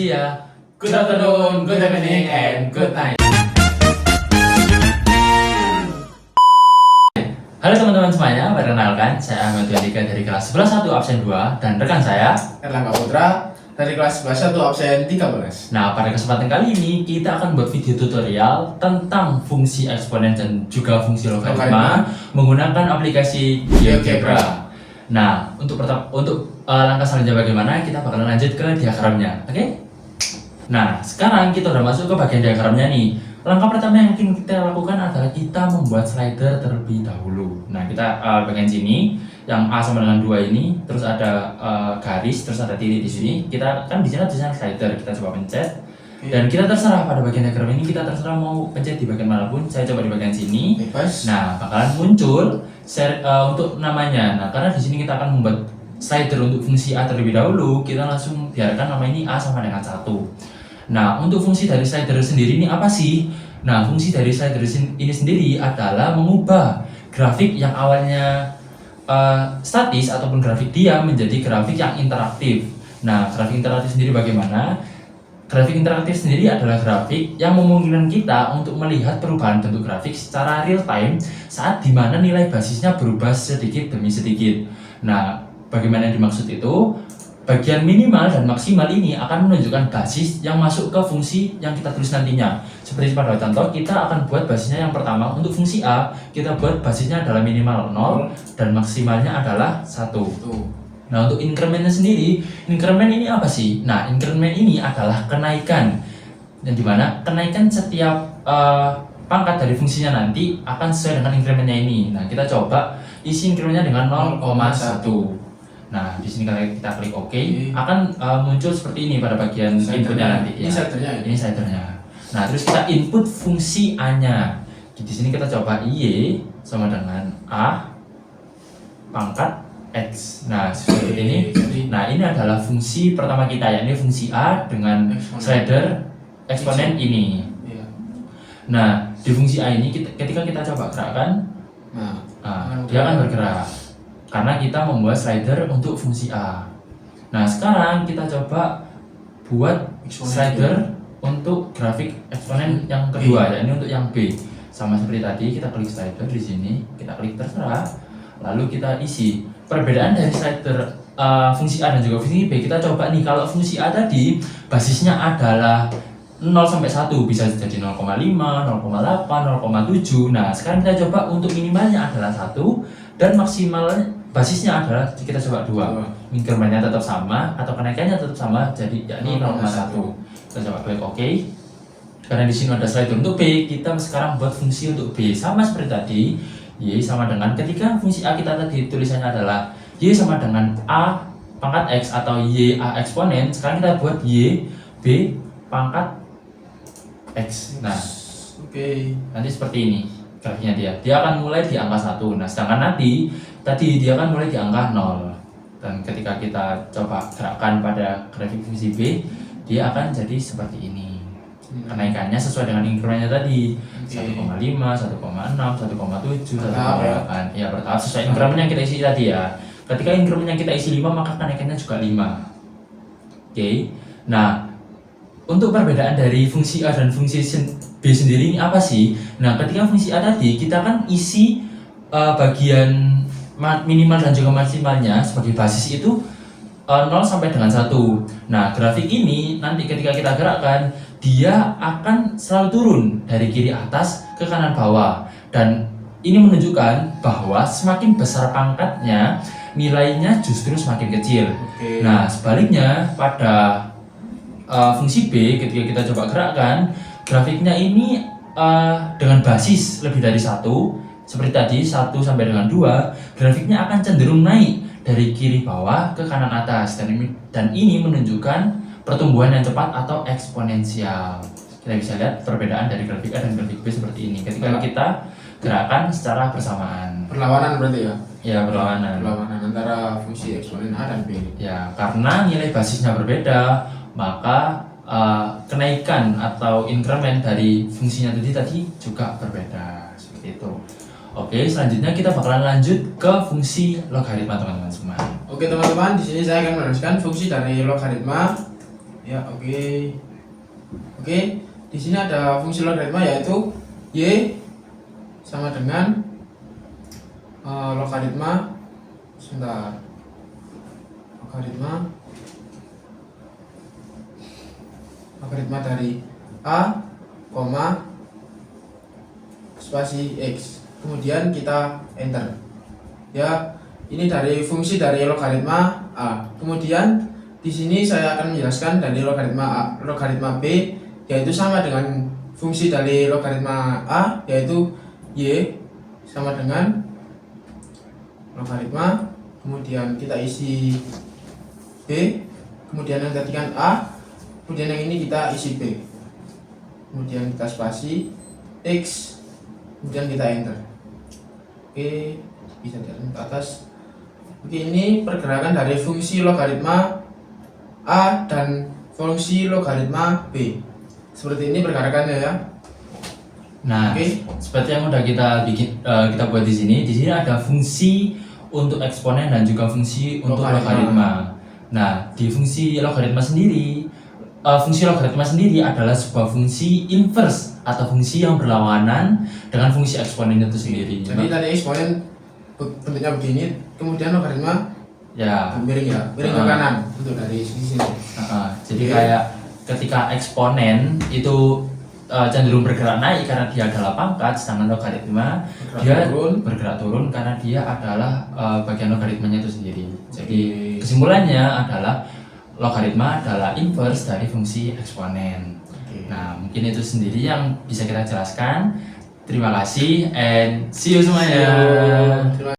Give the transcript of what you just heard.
See ya. Good afternoon, good evening, and good night. Halo teman-teman semuanya, perkenalkan saya Ahmad Dika dari kelas 11 1 absen 2 dan rekan saya Erlangga Putra dari kelas 11 1 absen 13. Nah, pada kesempatan kali ini kita akan buat video tutorial tentang fungsi eksponen dan juga fungsi logaritma menggunakan aplikasi GeoGebra. Nah, untuk langkah selanjutnya bagaimana, kita bakalan lanjut ke diagramnya, oke? Nah, sekarang kita udah masuk ke bagian diagramnya nih. Langkah pertama yang mungkin kita lakukan adalah kita membuat slider terlebih dahulu. Nah, kita bagian sini yang A sama dengan 2 ini, terus ada garis, terus ada titik di sini. Kita kan di sini tulisan slider, kita coba pencet. Dan kita terserah pada bagian diagram ini, kita terserah mau pencet di bagian manapun. Saya coba di bagian sini. Nah, bakalan muncul untuk namanya. Nah, karena di sini kita akan membuat slider untuk fungsi A terlebih dahulu, kita langsung biarkan nama ini A sama dengan 1. Nah, untuk fungsi dari slider sendiri ini apa sih? Nah, fungsi dari slider ini sendiri adalah mengubah grafik yang awalnya statis ataupun grafik diam menjadi grafik yang interaktif. Nah, grafik interaktif sendiri bagaimana? Grafik interaktif sendiri adalah grafik yang memungkinkan kita untuk melihat perubahan bentuk grafik secara real time saat dimana nilai basisnya berubah sedikit demi sedikit. Nah, bagaimana yang dimaksud itu? Bagian minimal dan maksimal ini akan menunjukkan basis yang masuk ke fungsi yang kita tulis nantinya. Seperti pada contoh, kita akan buat basisnya yang pertama untuk fungsi A, kita buat basisnya adalah minimal 0 dan maksimalnya adalah 1. Nah, untuk incrementnya sendiri, increment ini apa sih? Nah, increment ini adalah kenaikan, dan dimana kenaikan setiap pangkat dari fungsinya nanti akan sesuai dengan incrementnya ini. Nah, kita coba isi incrementnya dengan 0,1. Nah, di sini kita klik OK, akan muncul seperti ini pada bagian inputnya nanti. Ini slidernya. Ini slidernya. Nah, terus kita input fungsi A-nya. Di sini kita coba Y sama dengan A pangkat X. Nah, seperti ini. Nah, ini adalah fungsi pertama kita, yakni fungsi A dengan slider eksponen ini. Nah, di fungsi A ini ketika kita coba gerakkan, dia akan bergerak karena kita membuat slider untuk fungsi A. Nah, sekarang kita coba buat slider untuk grafik eksponen yang kedua, yakni untuk yang B. Sama seperti tadi, kita klik slider di sini, kita klik terserah, lalu kita isi. Perbedaan dari slider fungsi A dan juga fungsi B, kita coba nih, kalau fungsi A tadi basisnya adalah 0 sampai 1, bisa jadi 0,5, 0,8, 0,7. Nah, sekarang kita coba untuk minimalnya adalah 1 dan maksimalnya basisnya adalah kita coba 2. Incrementnya tetap sama atau kenaikannya tetap sama, jadi yakni 0,1. Kita coba klik OK. Karena di sini ada slider untuk B, kita sekarang buat fungsi untuk B sama seperti tadi. Y sama dengan, ketika fungsi A kita tadi tulisannya adalah Y sama dengan A pangkat X atau Y A eksponen, sekarang kita buat Y B pangkat X. Nah, nanti seperti ini grafiknya dia akan mulai di angka 1. Nah, sedangkan nanti tadi dia akan mulai di angka 0. Dan ketika kita coba gerakkan pada grafik fungsi B, dia akan jadi seperti ini. Kenaikannya sesuai dengan incrementnya tadi, 1,5, 1,6, 1,7, 1,8. Ya, bertahap sesuai increment yang kita isi tadi ya. Ketika increment yang kita isi 5, maka kenaikannya juga 5. Oke. Nah, untuk perbedaan dari fungsi A dan fungsi B sendiri ini apa sih? Nah, ketika fungsi A tadi kita kan isi bagian minimal dan juga maksimalnya sebagai basis itu 0 sampai dengan 1. Nah, grafik ini nanti ketika kita gerakkan, dia akan selalu turun dari kiri atas ke kanan bawah. Dan ini menunjukkan bahwa semakin besar pangkatnya, nilainya justru semakin kecil. Nah, sebaliknya pada fungsi B, ketika kita coba gerakkan, grafiknya ini dengan basis lebih dari 1, seperti tadi 1 sampai dengan 2, grafiknya akan cenderung naik dari kiri bawah ke kanan atas, dan ini menunjukkan pertumbuhan yang cepat atau eksponensial. Kita bisa lihat perbedaan dari grafik A dan grafik B seperti ini ketika kita gerakan secara bersamaan. Perlawanan berarti ya? Ya, berlawanan. Perlawanan antara fungsi eksponen A dan B. Ya, karena nilai basisnya berbeda, maka kenaikan atau increment dari fungsinya tadi juga berbeda, seperti itu. Oke, selanjutnya kita bakalan lanjut ke fungsi logaritma, teman-teman semua. Oke teman-teman, di sini saya akan meneruskan fungsi dari logaritma Ya, oke. Oke, di sini ada fungsi logaritma yaitu y sama dengan logaritma sebentar. Logaritma dari a, spasi x. Kemudian kita enter. Ya, ini dari fungsi dari logaritma a. Kemudian di sini saya akan menjelaskan dari logaritma a, logaritma b, yaitu sama dengan fungsi dari logaritma a, yaitu y sama dengan logaritma, kemudian kita isi b, kemudian yang tadi kan a, kemudian yang ini kita isi b, kemudian kita spasi x, kemudian kita enter. Oke, bisa jalan ke atas. Oke, ini pergerakan dari fungsi logaritma a dan fungsi logaritma b. Seperti ini pergerakannya ya. Nah, Oke. seperti yang udah kita buat di sini. Di sini ada fungsi untuk eksponen dan juga fungsi untuk logaritma. Nah, di fungsi logaritma sendiri adalah sebuah fungsi inverse atau fungsi yang berlawanan dengan fungsi eksponen itu sendiri. Jadi tadi eksponen bentuknya begini, kemudian logaritma Ya, miring ya, miring ke kanan untuk dari sisi sini. jadi Oke. kayak ketika eksponen itu cenderung bergerak naik karena dia adalah pangkat, sedangkan logaritma dia bergerak turun karena dia adalah bagian logaritmanya itu sendiri. Jadi Oke. kesimpulannya adalah logaritma adalah inverse dari fungsi eksponen. Oke. Nah, mungkin itu sendiri yang bisa kita jelaskan. Terima kasih and see you semuanya. Terima